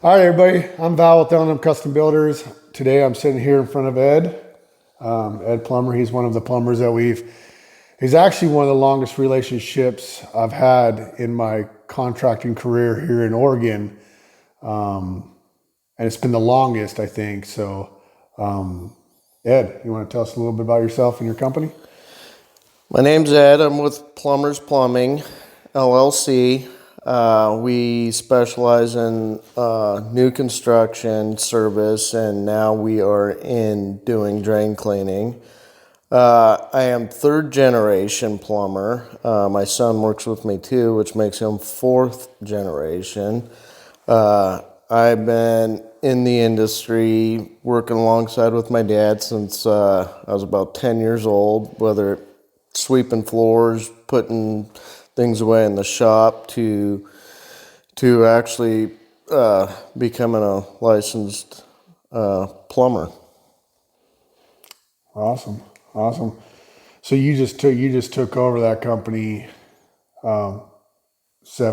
All right, everybody. I'm Val with L&M Custom Builders. Today I'm sitting here in front of Ed Plummer. He's one of the plumbers that he's actually one of the longest relationships I've had in my contracting career here in Oregon. And it's been the longest, I think. So, Ed, you want to tell us a little bit about yourself and your company? My name's Ed. I'm with Plumbers Plumbing, LLC. We specialize in new construction service, and now we are in doing drain cleaning. I am third generation plumber. My son works with me too, which makes him fourth generation. I've been in the industry working alongside with my dad since I was about 10 years old, whether sweeping floors, putting things away in the shop to actually becoming a licensed plumber. Awesome. So you just took over that company 7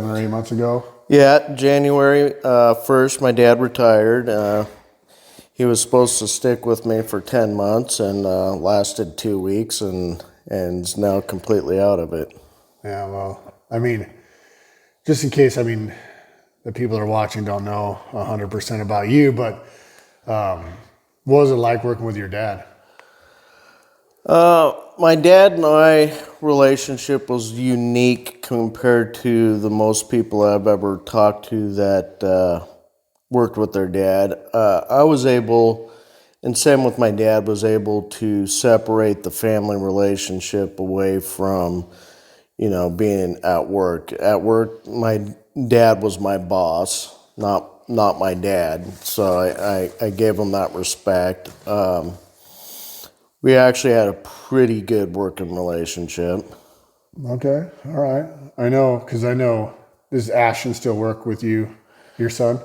or 8 months ago? Yeah, January 1st, my dad retired. He was supposed to stick with me for 10 months and lasted 2 weeks and is now completely out of it. Yeah, well, I mean, just in case, the people that are watching don't know 100% about you, but what was it like working with your dad? My dad and I relationship was unique compared to the most people I've ever talked to that worked with their dad. I was able, and same with my dad, was able to separate the family relationship away from, being at work. At work, my dad was my boss, not my dad. So I gave him that respect. We actually had a pretty good working relationship. Okay, all right. I know, does Ashton still work with you, your son?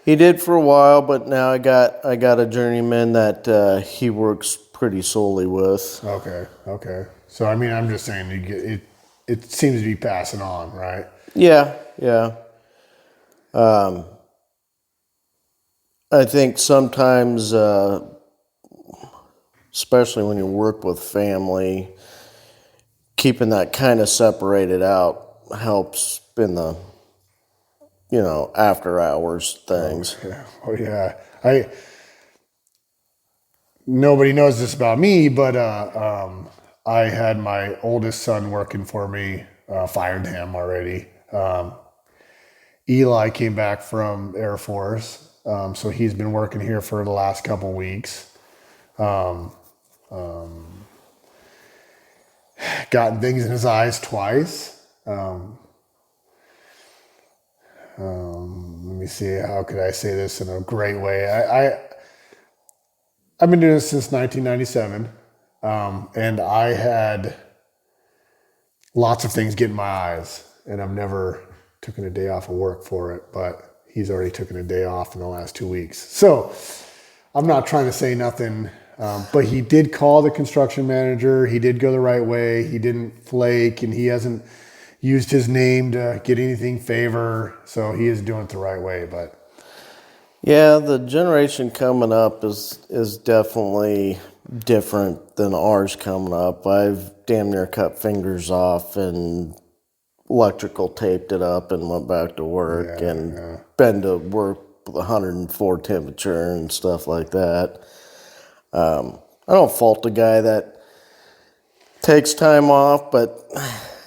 He did for a while, but now I got a journeyman that he works pretty solely with. Okay. So, I'm just saying it seems to be passing on, right? Yeah. I think sometimes, especially when you work with family, keeping that kind of separated out helps in the, after hours things. Oh yeah. Nobody knows this about me, but I had my oldest son working for me, fired him already. Eli came back from Air Force, so he's been working here for the last couple weeks. Gotten things in his eyes twice. Let me see, how could I say this in a great way? I've been doing this since 1997, and I had lots of things get in my eyes, and I've never taken a day off of work for it, but he's already taken a day off in the last 2 weeks. So I'm not trying to say nothing, but he did call the construction manager. He did go the right way. He didn't flake, and he hasn't used his name to get anything favor. So he is doing it the right way. But yeah, the generation coming up is definitely different than ours coming up. I've damn near cut fingers off and electrical taped it up and went back to work been to work with 104 temperature and stuff like that. I don't fault the guy that takes time off, but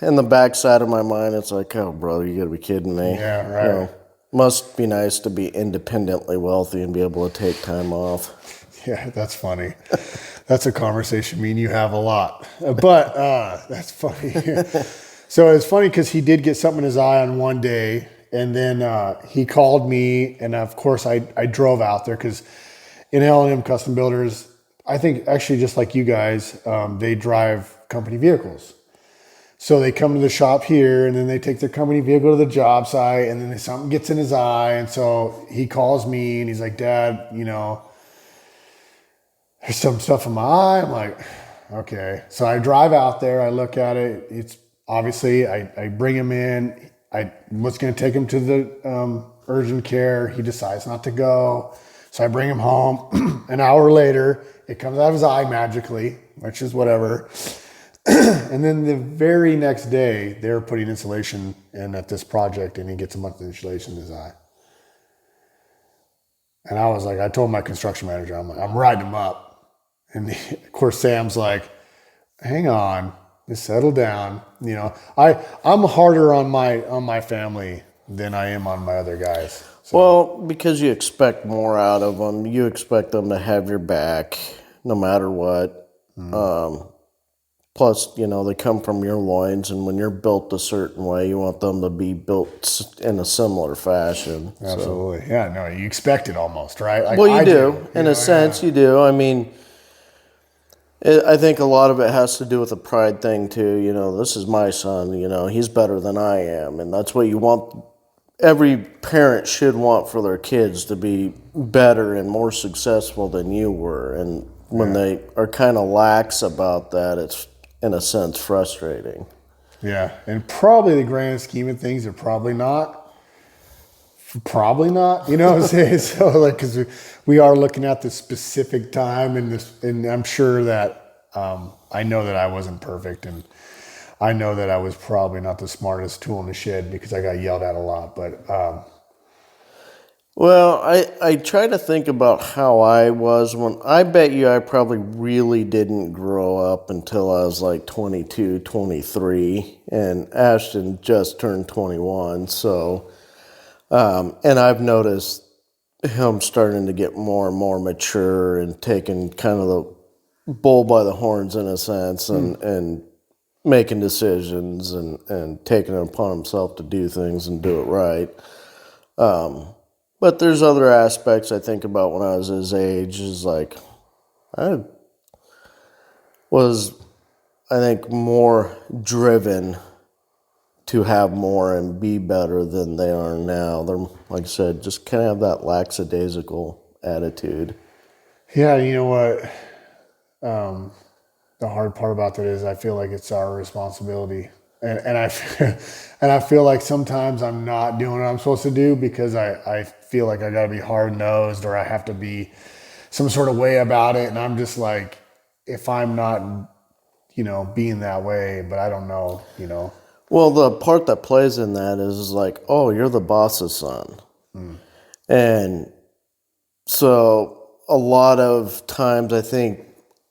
in the backside of my mind, it's like, oh, brother, you gotta be kidding me. yeah, right. Must be nice to be independently wealthy and be able to take time off. Yeah, that's funny. That's a conversation me and you have a lot. But that's funny. So it's funny because he did get something in his eye on one day, and then he called me, and of course I drove out there because in L&M Custom Builders, I think actually just like you guys, they drive company vehicles. So they come to the shop here, and then they take their company vehicle to the job site, and then something gets in his eye. And so he calls me, and he's like, Dad, there's some stuff in my eye. I'm like, okay. So I drive out there. I look at it. It's obviously, I bring him in. I was going to take him to the urgent care. He decides not to go. So I bring him home. An hour later, it comes out of his eye magically, which is whatever. And then the very next day, they're putting insulation in at this project, and he gets a month of insulation in his eye. And I was like, I told my construction manager, I'm like, I'm riding him up. And of course, Sam's like, hang on, just settle down. You know, I'm harder on my family than I am on my other guys. So. Well, because you expect more out of them. You expect them to have your back no matter what. Plus, you know, they come from your loins, and when you're built a certain way, you want them to be built in a similar fashion. Absolutely. So. Yeah, no, you expect it almost, right? Like well, you do. In a sense, you do. I mean, I think a lot of it has to do with the pride thing, too. You know, this is my son. You know, he's better than I am. And that's what you want. Every parent should want for their kids to be better and more successful than you were. And when they are kind of lax about that, it's, in a sense, frustrating. Yeah, and probably the grand scheme of things are probably not. You know what I'm saying? So, like, because we are looking at the specific time, and I'm sure that I know that I wasn't perfect, and I know that I was probably not the smartest tool in the shed because I got yelled at a lot. But well, I try to think about how I was when I bet you I probably really didn't grow up until I was like 22, 23, and Ashton just turned 21. So, and I've noticed him starting to get more and more mature and taking kind of the bull by the horns in a sense, and making decisions and taking it upon himself to do things and do it right. But there's other aspects I think about when I was his age. Is like I was, I think, more driven to have more and be better than they are now. They're, like I said, just kind of have that lackadaisical attitude. yeah, you know what? The hard part about that is I feel like it's our responsibility. And I feel like sometimes I'm not doing what I'm supposed to do because I feel like I got to be hard nosed or I have to be some sort of way about it. And I'm just like, if I'm not, you know, being that way, but I don't know, you know. Well, the part that plays in that is like, oh, you're the boss's son. And so a lot of times I think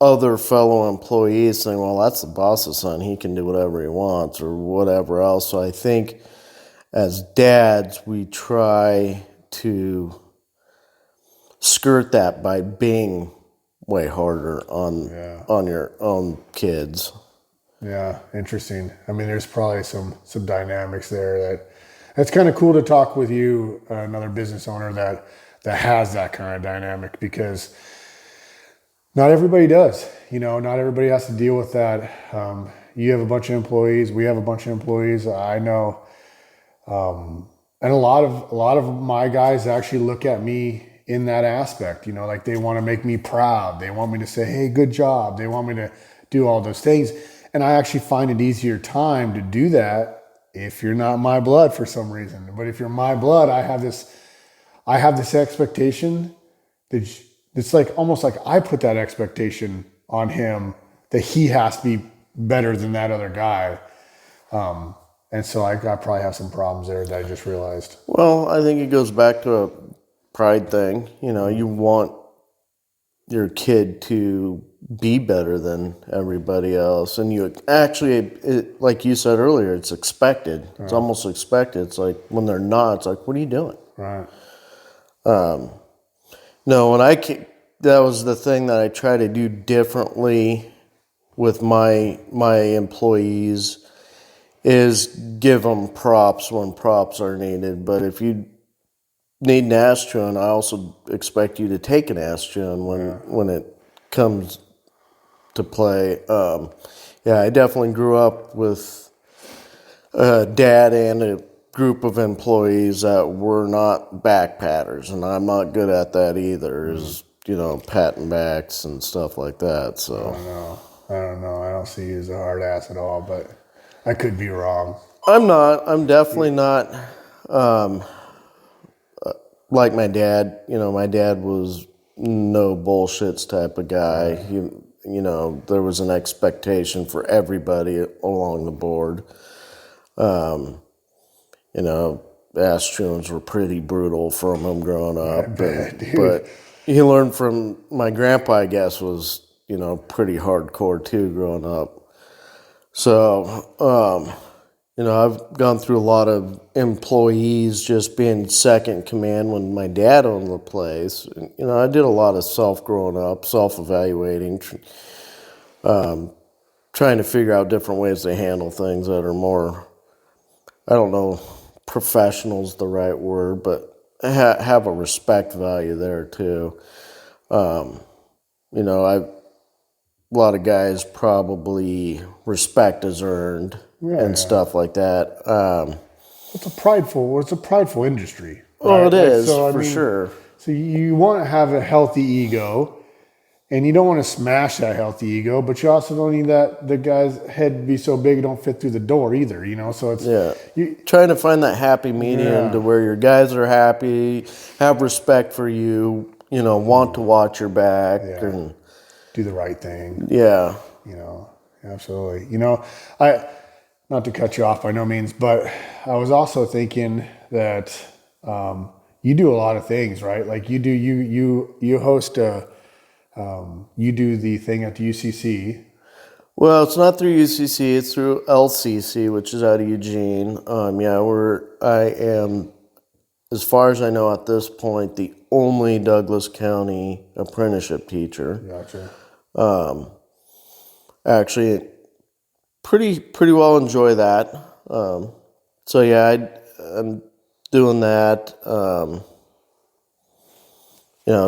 other fellow employees saying, well, that's the boss's son. He can do whatever he wants or whatever else. So I think as dads, we try to skirt that by being way harder on your own kids. Yeah, interesting. I mean, there's probably some dynamics there that's kind of cool to talk with you, another business owner that has that kind of dynamic, because not everybody does. You know, not everybody has to deal with that. You have a bunch of employees. We have a bunch of employees. I know, and a lot of my guys actually look at me in that aspect. You know, like they want to make me proud. They want me to say, "Hey, good job." They want me to do all those things, and I actually find it easier time to do that if you're not my blood for some reason. But if you're my blood, I have this expectation that. It's like almost like I put that expectation on him that he has to be better than that other guy. And so I probably have some problems there that I just realized. Well, I think it goes back to a pride thing. You know, you want your kid to be better than everybody else. And you actually, like you said earlier, it's expected. It's almost expected. It's like when they're not, it's like, what are you doing? Right. No, when that was the thing that I try to do differently with my employees is give them props when props are needed. But if you need an ass chewing, I also expect you to take an ass chewing when it comes to play. Yeah, I definitely grew up with a dad and a group of employees that were not back patters, and I'm not good at that either. Is, you know, patting backs and stuff like that. So I don't know. I don't see you as a hard ass at all, but I could be wrong. I'm not. I'm definitely not. like my dad, my dad was no bullshits type of guy. There was an expectation for everybody along the board. Ass chewings were pretty brutal from him growing up. But you learned from my grandpa, I guess, was, pretty hardcore too growing up. So, I've gone through a lot of employees just being second in command when my dad owned the place. I did a lot of growing up, self-evaluating, trying to figure out different ways to handle things that are more, I don't know, professional's the right word, but have a respect value there too. A lot of guys probably respect is earned and stuff like that. It's a prideful industry. Well, right? it is, so, sure. So you want to have a healthy ego, and you don't want to smash that healthy ego, but you also don't need the guy's head to be so big it don't fit through the door either, So it's trying to find that happy medium to where your guys are happy, have respect for you, want to watch your back and do the right thing. Yeah. Absolutely. I not to cut you off by no means, but I was also thinking that you do a lot of things, right? Like you host you do the thing at the UCC. Well, it's not through UCC, it's through LCC, which is out of Eugene. I am, as far as I know at this point, the only Douglas County apprenticeship teacher. Gotcha. Actually, pretty well enjoy that. I'm doing that.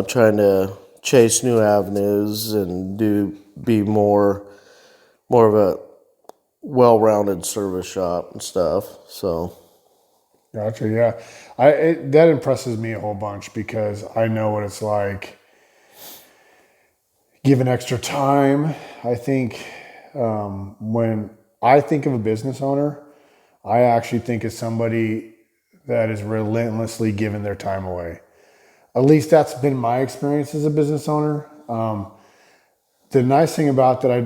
Trying to chase new avenues and be more of a well-rounded service shop and stuff. So. Gotcha. Yeah, that impresses me a whole bunch because I know what it's like. Given extra time, I think when I think of a business owner, I actually think of somebody that is relentlessly giving their time away. At least that's been my experience as a business owner. The nice thing about that I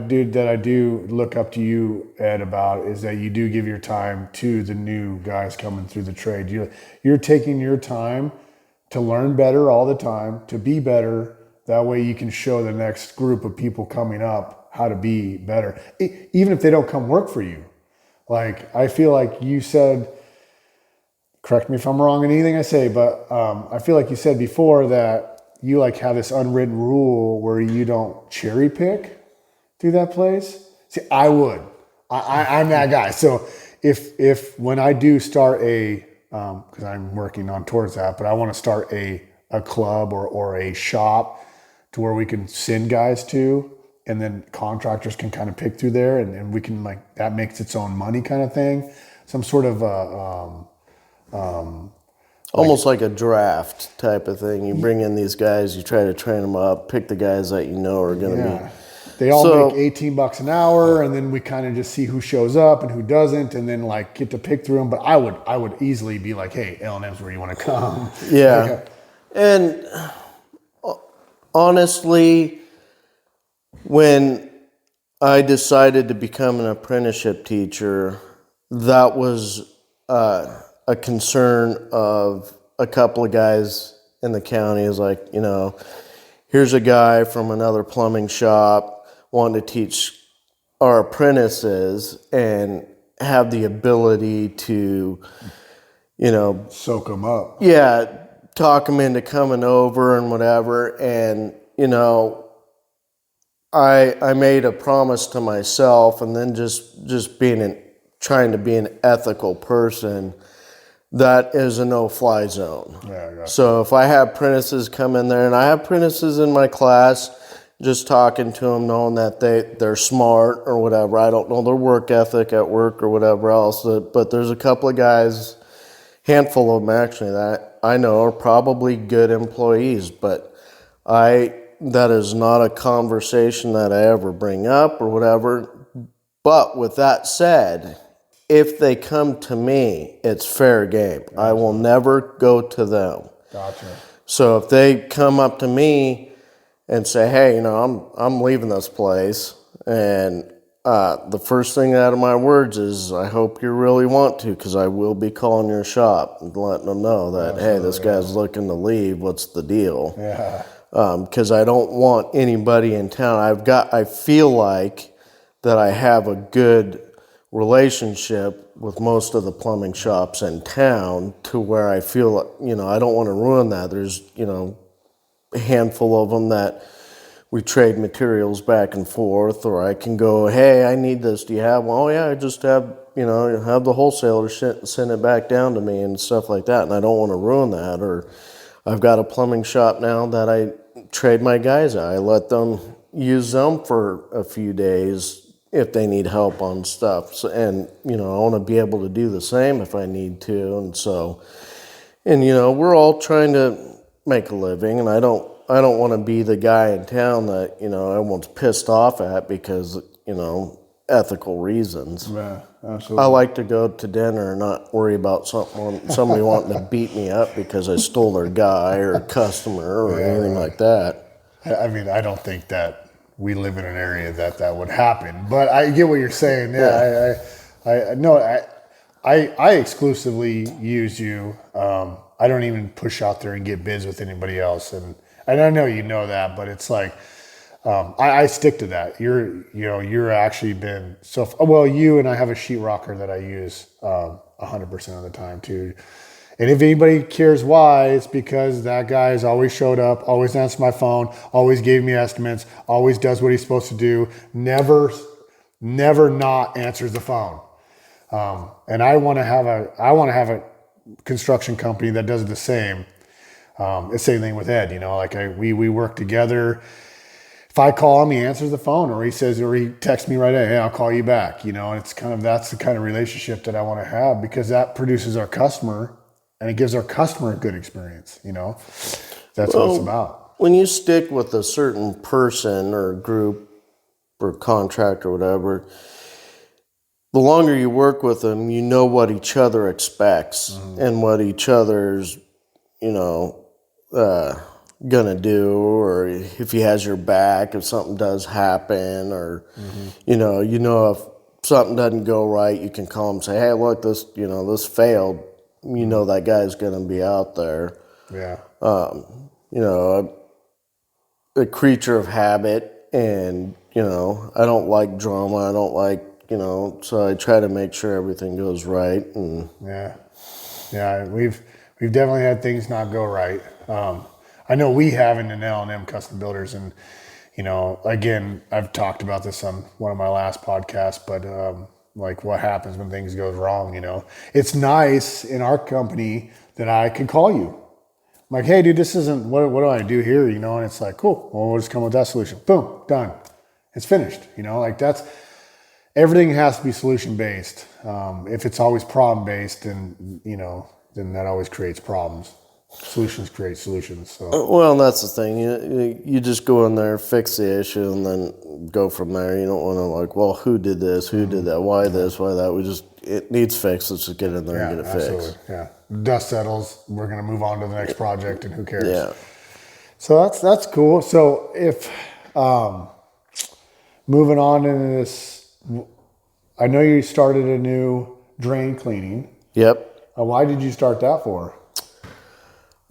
do look up to you, Ed, about is that you do give your time to the new guys coming through the trade. You're taking your time to learn better all the time, to be better. That way you can show the next group of people coming up how to be better, even if they don't come work for you. Like, I feel like you said, correct me if I'm wrong in anything I say, but I feel like you said before that you like have this unwritten rule where you don't cherry pick through that place. See, I would. I'm that guy. So if when I do start because I'm working on towards that, but I want to start a club or a shop to where we can send guys to, and then contractors can kind of pick through there, and we can that makes its own money kind of thing. Some sort of almost like a draft type of thing. You bring in these guys, you try to train them up, pick the guys that are going to be. They all make $18 an hour, and then we kind of just see who shows up and who doesn't, and then get to pick through them. But I would easily be like, hey, L&M's where you want to come. Yeah. And honestly, when I decided to become an apprenticeship teacher, that was a concern of a couple of guys in the county. Is like, here's a guy from another plumbing shop wanting to teach our apprentices and have the ability to, soak them up. Yeah, talk them into coming over and whatever. And, I made a promise to myself, and then just trying to be an ethical person, that is a no-fly zone. Yeah, so if I have apprentices come in there, and I have apprentices in my class, just talking to them, knowing that they're smart or whatever. I don't know their work ethic at work or whatever else, but there's a couple of guys, handful of them actually, that I know are probably good employees, but that is not a conversation that I ever bring up or whatever. But with that said, if they come to me, it's fair game. I will never go to them. Gotcha. So if they come up to me and say, hey, I'm leaving this place, and the first thing out of my words is, I hope you really want to, because I will be calling your shop and letting them know that, hey, this guy's looking to leave. What's the deal? Yeah. Because I don't want anybody in town. I feel like that I have a good relationship with most of the plumbing shops in town, to where I feel, I don't want to ruin that. There's, a handful of them that we trade materials back and forth, or I can go, hey, I need this. Do you have one? Oh, yeah, I just have, have the wholesaler send it back down to me and stuff like that. And I don't want to ruin that. Or I've got a plumbing shop now that I trade my guys out. I let them use them for a few days if they need help on stuff. So, and, I want to be able to do the same if I need to. And so, we're all trying to make a living, and I don't want to be the guy in town that, everyone's pissed off at because, ethical reasons. Yeah, absolutely. I like to go to dinner and not worry about somebody wanting to beat me up because I stole their guy or customer or anything like that. I mean, I don't think that we live in an area that would happen, but I get what you're saying. Yeah. I exclusively use you. I don't even push out there and get bids with anybody else. And I know you know that, but it's like, I stick to that. You're actually been well, you and I have a sheetrocker that I use 100% of the time too. And if anybody cares why, it's because that guy has always showed up, always answered my phone, always gave me estimates, always does what he's supposed to do, never not answers the phone. And I want to have a construction company that does the same. The same thing with Ed, we work together. If I call him, he answers the phone, or he texts me right away, hey, I'll call you back, and it's that's the kind of relationship that I want to have, because that produces our customer, and it gives our customer a good experience, That's what it's about. When you stick with a certain person or group or contract or whatever, the longer you work with them, you know what each other expects and what each other's, gonna do, or if he has your back if something does happen, or if something doesn't go right, you can call him and say, hey, look, this failed. That guy's gonna be out there. Yeah. A creature of habit, and I don't like drama. I don't like so I try to make sure everything goes right. And we've definitely had things not go right. I know we have in an L&M Custom Builders, and again, I've talked about this on one of my last podcasts, but like what happens when things go wrong. It's nice in our company that I can call you. I'm like, hey, dude, this isn't what do I do here? And it's like, cool. Well, we'll just come with that solution. Boom, done. It's finished. That's. Everything has to be solution based. If it's always problem based, then that always creates problems. Solutions create solutions. So. Well, that's the thing. You just go in there, fix the issue, and then go from there. You don't want to well, who did this? Who did that? Why this? Why that? It needs fixed. Let's just get in there and get it fixed. Yeah. Dust settles. We're going to move on to the next project, and who cares? Yeah. So that's cool. So if moving on into this, I know you started a new drain cleaning. Yep. Why did you start that for?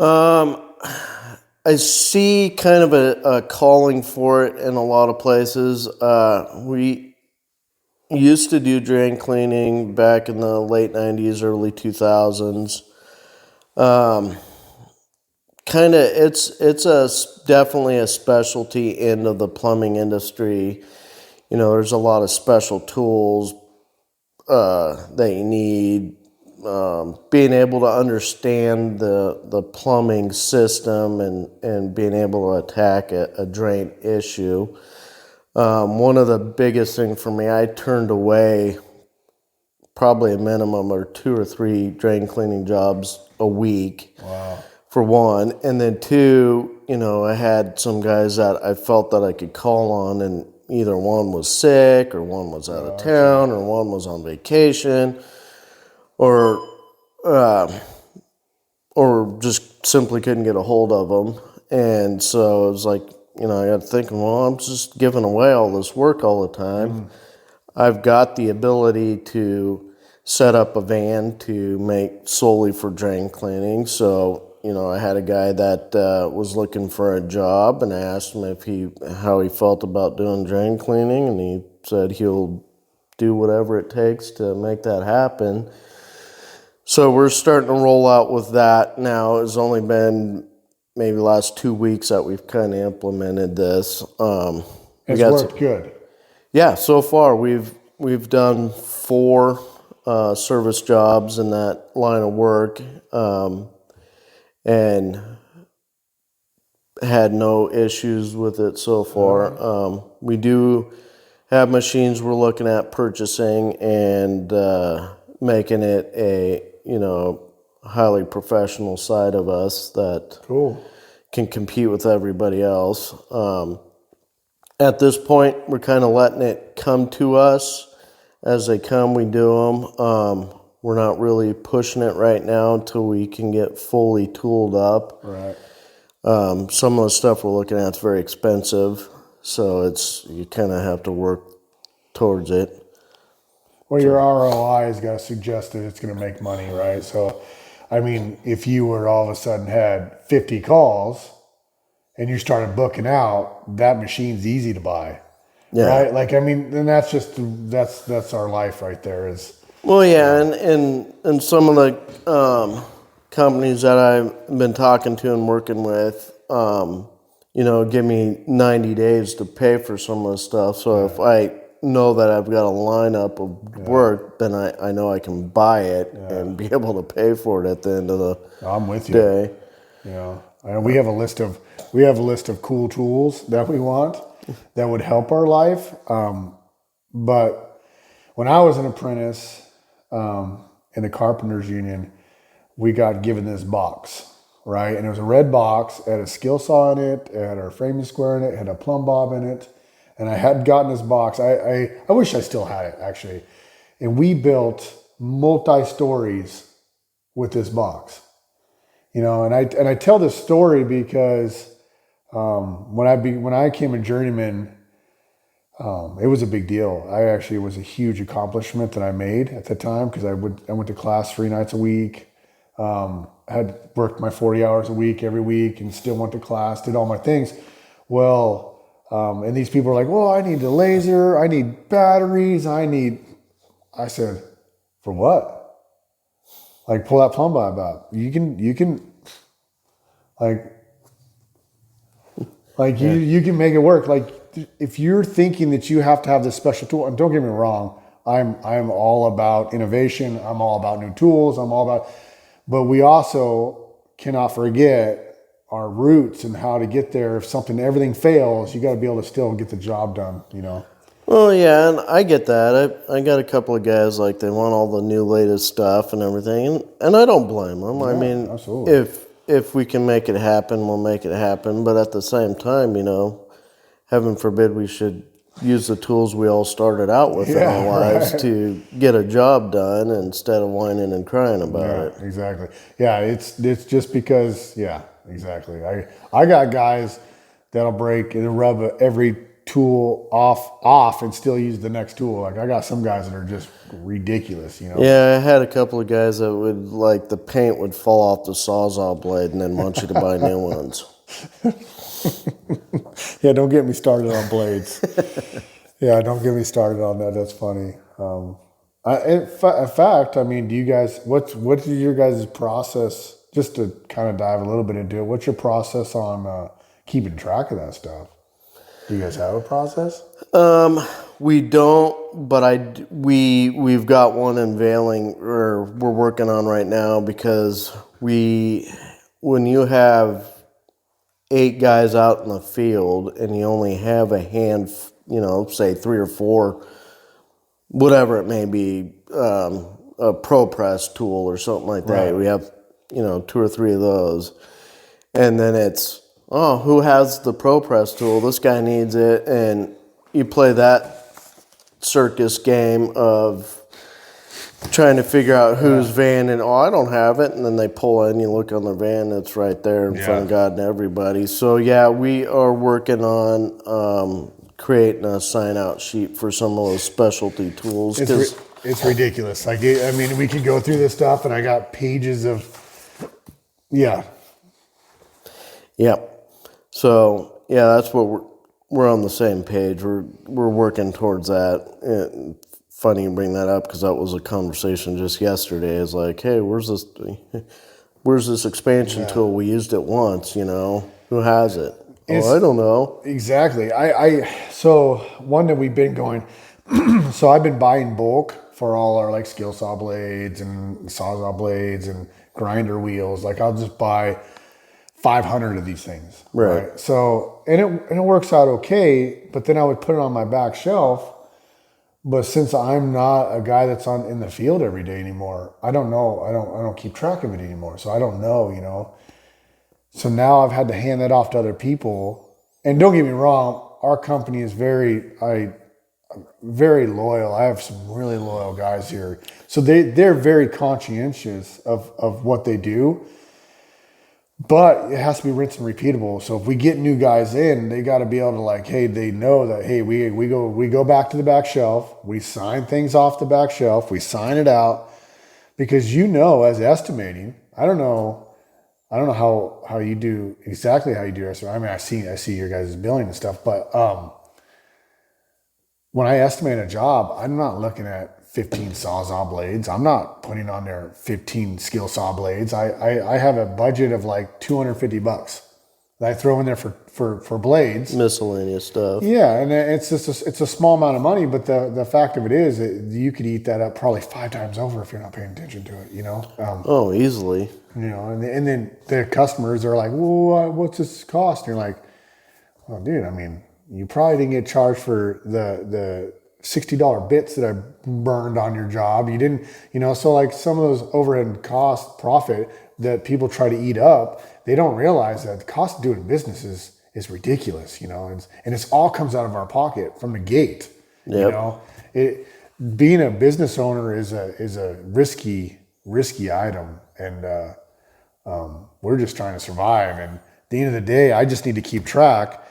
I see kind of a calling for it in a lot of places. We used to do drain cleaning back in the late 90s, early 2000s. It's definitely a specialty end of the plumbing industry. There's a lot of special tools that you need. Being able to understand the plumbing system and being able to attack a drain issue. One of the biggest things for me, I turned away probably a minimum or 2 or 3 drain cleaning jobs a week. Wow. For one, and then 2, I had some guys that I felt that I could call on, and either one was sick, or one was out of town, or one was on vacation, or just just simply couldn't get a hold of them. And so it was like, I got thinking, well, I'm just giving away all this work all the time. I've got the ability to set up a van to make solely for drain cleaning. So, I had a guy that was looking for a job, and I asked him how he felt about doing drain cleaning, and he said he'll do whatever it takes to make that happen. So we're starting to roll out with that now. It's only been maybe the last 2 weeks that we've kind of implemented this. It's worked good. Yeah, so far we've done 4 service jobs in that line of work, and had no issues with it so far. We do have machines we're looking at purchasing and making it a highly professional side of us that can compete with everybody else. At this point, we're kind of letting it come to us. As they come, we do them. We're not really pushing it right now until we can get fully tooled up. Right. Some of the stuff we're looking at is very expensive, so you kind of have to work towards it. Well, your ROI has got to suggest that it's going to make money, right? So, I mean, if you were all of a sudden had 50 calls and you started booking out, that machine's easy to buy, right? Like, I mean, and that's our life right there. Well, yeah, and some of the companies that I've been talking to and working with, give me 90 days to pay for some of the stuff. So if I know that I've got a lineup of work, then I know I can buy it and be able to pay for it at the end of the I'm with you. day. Yeah, and we have a list of cool tools that we want that would help our life. But when I was an apprentice in the carpenters union, we got given this box, right? And it was a red box. It had a skill saw in it. It had our framing square in it. It had a plumb bob in it. And I had gotten this box. I wish I still had it, actually. And we built multi-stories with this box. And I tell this story because when I became a journeyman, it was a big deal. It was a huge accomplishment that I made at the time because I went to class 3 nights a week. Had worked my 40 hours a week every week and still went to class, did all my things. Well, and these people are like, well, I need a laser, I need batteries, I said, for what? Like, pull that plumb bob out. You can you can make it work. Like, if you're thinking that you have to have this special tool, and don't get me wrong, I'm all about innovation, I'm all about new tools, but we also cannot forget our roots and how to get there. If everything fails, you got to be able to still get the job done, Well, yeah, and I get that. I got a couple of guys, like, they want all the new latest stuff and everything, and I don't blame them. I mean, absolutely. if we can make it happen, we'll make it happen. But at the same time, heaven forbid we should use the tools we all started out with in our lives to get a job done instead of whining and crying about it. Exactly. Yeah, it's just because, exactly. I got guys that'll break and rub every tool off and still use the next tool. Like, I got some guys that are just ridiculous, Yeah, I had a couple of guys that would, like, the paint would fall off the Sawzall blade and then want you to buy new ones. Yeah, don't get me started on blades. Yeah, don't get me started on that. That's funny. In fact, I mean, do you guys, what is your guys' process, just to kind of dive a little bit into it, what's your process on keeping track of that stuff? Do you guys have a process? We don't, but we've got one unveiling, or we're working on right now, because when you have 8 guys out in the field and you only have a hand, say 3 or 4, whatever it may be, a pro press tool or something like that. Right. We have, 2 or 3 of those. And then it's, who has the pro press tool? This guy needs it. And you play that circus game of trying to figure out whose van, and I don't have it, and then they pull in, you look on the van, it's right there in front of God and everybody. So yeah, we are working on creating a sign out sheet for some of those specialty tools. It's ridiculous. Like, I mean, we could go through this stuff, and I got pages of, yeah. Yep. So yeah, that's what we're on the same page. We're working towards that. And funny you bring that up because that was a conversation just yesterday. It's like, hey, where's this expansion tool? We used it once. Who has it? Oh, I don't know. Exactly. So one that we've been going. So I've been buying bulk for all our like skill saw blades and sawzall blades and grinder wheels. Like I'll just buy 500 of these things. Right. So, and it works out okay, but then I would put it on my back shelf. But since I'm not a guy that's in the field every day anymore, I don't know. I don't keep track of it anymore. So I don't know, So now I've had to hand that off to other people. And don't get me wrong, our company is very loyal. I have some really loyal guys here. So they're very conscientious of what they do. But it has to be rinse and repeatable. So if we get new guys in, they got to be able to like, hey, they know that, hey, we go back to the back shelf, we sign things off the back shelf, we sign it out, because as estimating, I don't know how you do exactly how you do estimating. I mean, I see your guys' billing and stuff, but when I estimate a job, I'm not looking at 15 sawzall blades. I'm not putting on there 15 skill saw blades. I have a budget of like $250 that I throw in there for blades. Miscellaneous stuff. Yeah, and it's just it's a small amount of money, but the fact of it is that you could eat that up probably 5 times over if you're not paying attention to it. Oh, easily. And then the customers are like, well, what's this cost? And you're like, well, dude, I mean, you probably didn't get charged for the $60 bits that I burned on your job. You didn't, so like some of those overhead cost profit that people try to eat up, they don't realize that the cost of doing business is ridiculous, and it's all comes out of our pocket from the gate. Yep. Being a business owner is a risky item, and we're just trying to survive. And at the end of the day, I just need to keep track.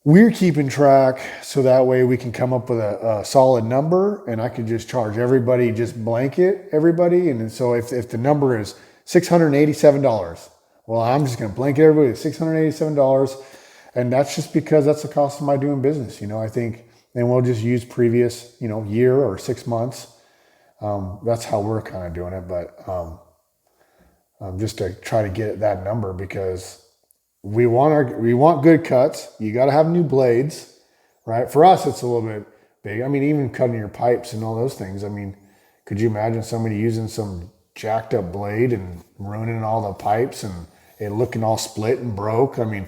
We're keeping track so that way we can come up with a solid number, and I can just charge everybody, just blanket everybody. And so if the number is $687, well, I'm just going to blanket everybody with $687. And that's just because that's the cost of my doing business. I think, and we'll just use previous, year or 6 months. That's how we're kind of doing it. But just to try to get that number, because we want good cuts. You got to have new blades, right? For us, it's a little bit big. I mean, even cutting your pipes and all those things. I mean, could you imagine somebody using some jacked up blade and ruining all the pipes and it looking all split and broke? I mean,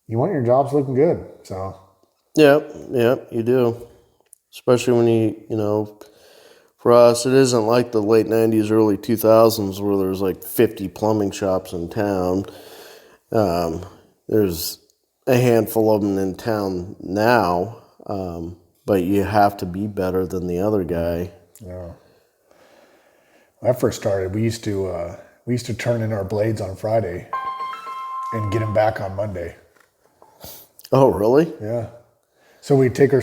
you want your jobs looking good. So. Yep, you do. Especially when for us, it isn't like the late 90s, early 2000s where there's like 50 plumbing shops in town. There's a handful of them in town now, but you have to be better than the other guy. Yeah. When I first started, we used to turn in our blades on Friday and get them back on Monday. Oh, really? Yeah. So we take our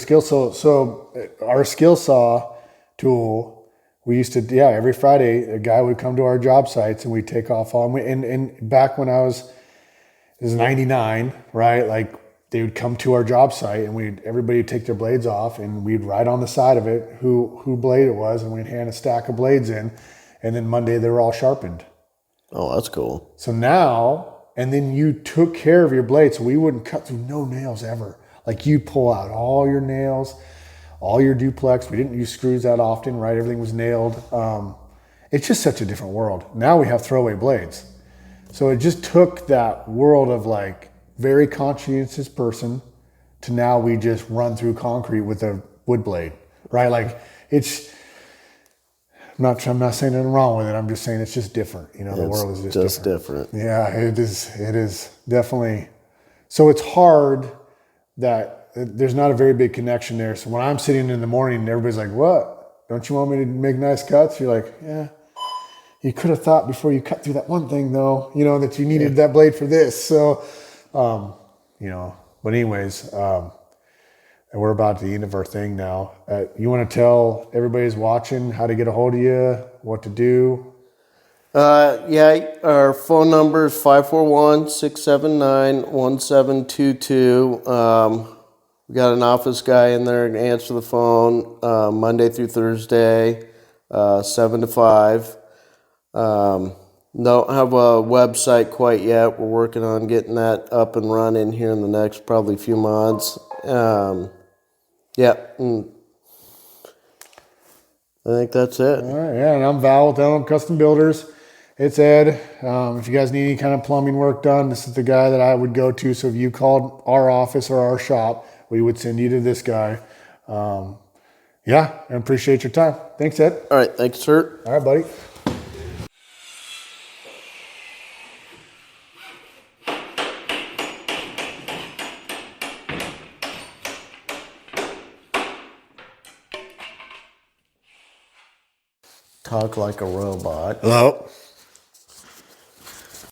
our skill saw tool. We used to, every Friday a guy would come to our job sites and we'd take off all. And back when it was 99, right? Like they would come to our job site and everybody would take their blades off and we'd write on the side of it who blade it was, and we'd hand a stack of blades in, and then Monday they were all sharpened. Oh, that's cool. So now, and then you took care of your blades, so we wouldn't cut through no nails ever. Like you'd pull out all your nails, all your duplex. We didn't use screws that often, right? Everything was nailed. It's just such a different world. Now we have throwaway blades. So it just took that world of like very conscientious person to now we just run through concrete with a wood blade, right? Like I'm not saying anything wrong with it. I'm just saying it's just different. The world is just different. Yeah, it is definitely. So it's hard that there's not a very big connection there. So when I'm sitting in the morning, everybody's like, what? don't you want me to make nice cuts? You're like, yeah. You could have thought before you cut through that one thing, though, that you needed that blade for this. So, but anyways, and we're about to the end of our thing now. You want to tell everybody who's watching how to get a hold of you, what to do? Our phone number is 541-679-1722. We got an office guy in there to answer the phone Monday through Thursday, 7 to 5. Don't have a website quite yet. We're working on getting that up and running here in the next probably few months. I think that's it. All right, yeah, and I'm Val with LM Custom Builders. It's Ed. If you guys need any kind of plumbing work done, this is the guy that I would go to. So if you called our office or our shop, we would send you to this guy. I appreciate your time. Thanks, Ed. All right, thanks, sir. All right, buddy. Talk like a robot. Hello.